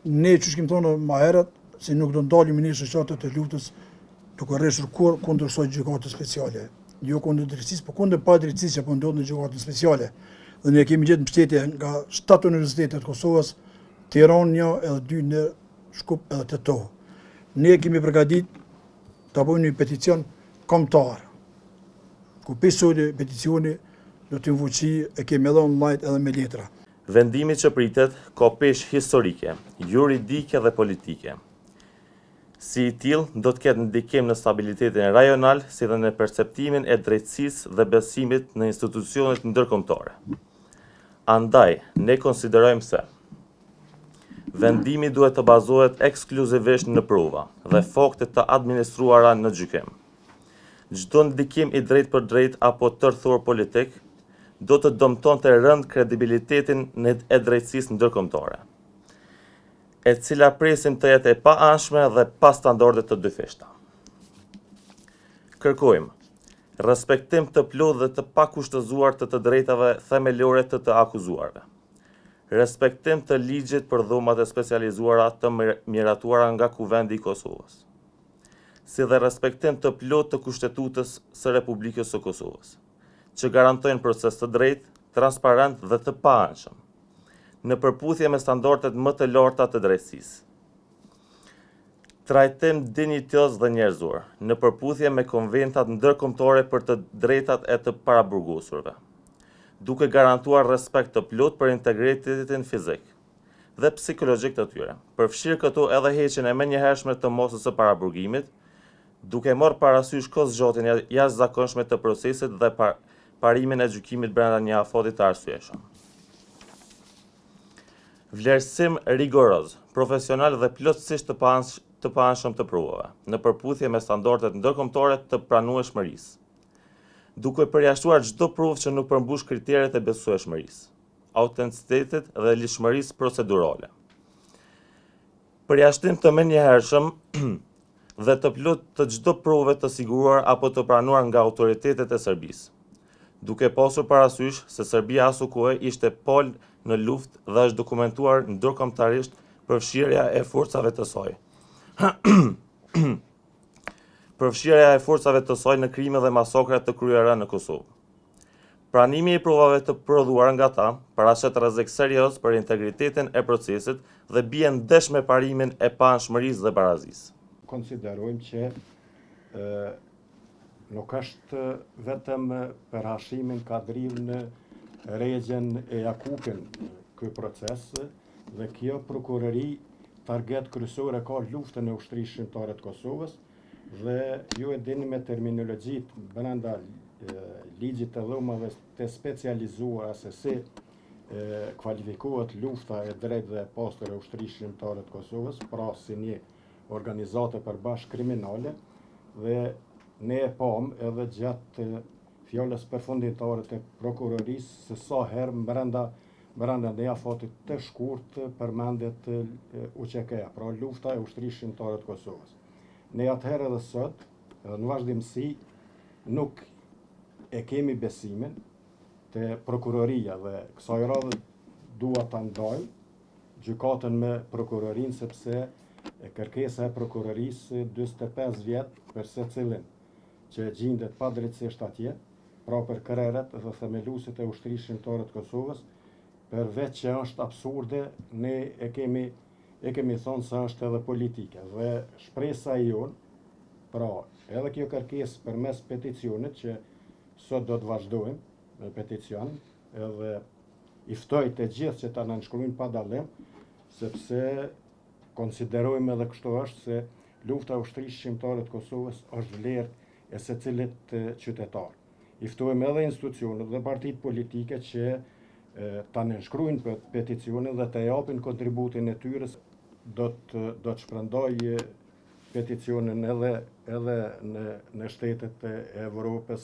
Ne që kemi thonë më herët, se nuk do ndalim ministrë shoqatet e luftës duke rreshur kur kundër kësaj gjykate speciale. Jo kundër drejtësisë, por kundër padrejtësisë që po ndodh në gjykatën speciale. Dhe ne kemi gjetë mbështetje nga 7 universitetet të Kosovës, Tiranë 1 edhe 2 në Shkup edhe Tetovo. Ne kemi përgatitur ta bëjmë një peticion kombëtar. Ku pesë peticioni do të fuqi e kemi edhe online edhe me letra. Vendimi që pritet ka peshë historike, juridike dhe politike. Si i tillë do të ketë ndikim në stabilitetin rajonal, si dhe në perceptimin e drejtësisë dhe besimit në institucionet ndërkombëtare. Andaj, ne konsiderojmë se vendimi duhet të bazohet ekskluzivisht në prova dhe fakte të administruara në gjykim. Çdo ndikim i drejt për drejt apo tërthur politik do të dëmtonte rënd kredibilitetin e drejtësisë ndërkombëtare, e cila presim të jetë e paanshme dhe pa standarde të dyfishta. Kërkojmë respektim të plotë dhe të pakushtëzuar të drejtave themelore të akuzuarve. Respektim të ligjit për dhomat e specializuara të miratuara nga Kuvendi i Kosovës, si dhe respektim të plotë të Kushtetutës së Republikës së Kosovës, që garantojnë proces të drejtë, transparent dhe të paanshëm, në përputhje me standardet më të larta të drejtësisë. Trajtim dinjitoz dhe njerëzor, në përputhje me konventat ndërkombëtare për të drejtat e të paraburgosurve, duke garantuar respekt të plot për integritetin fizik dhe psikologjik të tyre. Përfshirë këtu edhe heqjen e menjëhershme të mosës së paraburgimit, duke marrë parasysh kozgjatin jashtëzakonshme të procesit dhe parimin e gjykimit brenda një afati të arsyeshëm. Vlerësim rigoroz, profesional dhe plotësisht të paanshëm të provave, në përputhje me standardet ndërkombëtare të pranueshmërisë, duke përjashtuar çdo provë që nuk përmbush kriteret e besueshmërisë, autenticitetit dhe lishmërisë procedurale. Përjashtim të menjëhershëm dhe të plotë të çdo prove të siguruar apo të pranuar nga autoritetet e Serbisë, duke pasur parasysh se Serbia asu kohë ishte pal në luftë dhe është dokumentuar ndërkombëtarisht përfshirja e forcave të saj. Përfshirja e forcave të saj në krime dhe masakra të kryera në Kosovë. Pranimi i provave të prodhuar nga ta paraqet rrezik serioz për integritetin e procesit dhe bie ndesh me parimin e paanshmërisë dhe barazisë. Konsiderojmë që nuk është vetëm për hashimin ka dridhur në Regjen e Jakupin ky proces dhe kjo prokurori target kryesor e ka luftën e ushtrisë shqiptare të Kosovës. Dhe ju e dini me terminologjit brenda ligjit të dhomave të specializuara se si kvalifikohet lufta e drejtë dhe e pastër e ushtrisë shqiptare të Kosovës, pra si një organizatë përbashkë kriminale, dhe ne e pam edhe gjatë fjalës përfundimtare të prokurorisë se sa herë brenda një afatit të shkurt përmendet UÇK-ja, pra lufta e ushtrisë shqiptare të Kosovës. Ne atëherë edhe sot, edhe në vazhdimsi, nuk e kemi besimin të prokuroria dhe kësaj radhe dua ta ndajmë gjykatën me prokurorinë sepse kërkesa e prokurorisë 45 vjet për secilin që gjendet padrejtësisht atje, pra për krerët dhe themeluesit e ushtrisë shqiptare të Kosovës, përveç që është absurde, ne e kemi thonë se është edhe politike. Dhe shpresa jonë, pra edhe kjo kërkesë përmes peticionit që sot do të vazhdojmë me peticion, edhe i ftoj të gjithë që ta nënshkruajnë pa dallim, sepse konsiderojmë edhe kështu është se lufta e ushtrisë shqiptare të Kosovës është vlerë e secilit qytetar. I ftojmë edhe institucionet dhe partitë politike që ta nënshkruajnë peticionin dhe të japin kontributin e tyre. Do të shpërndaj peticionin edhe në shtetet e Evropës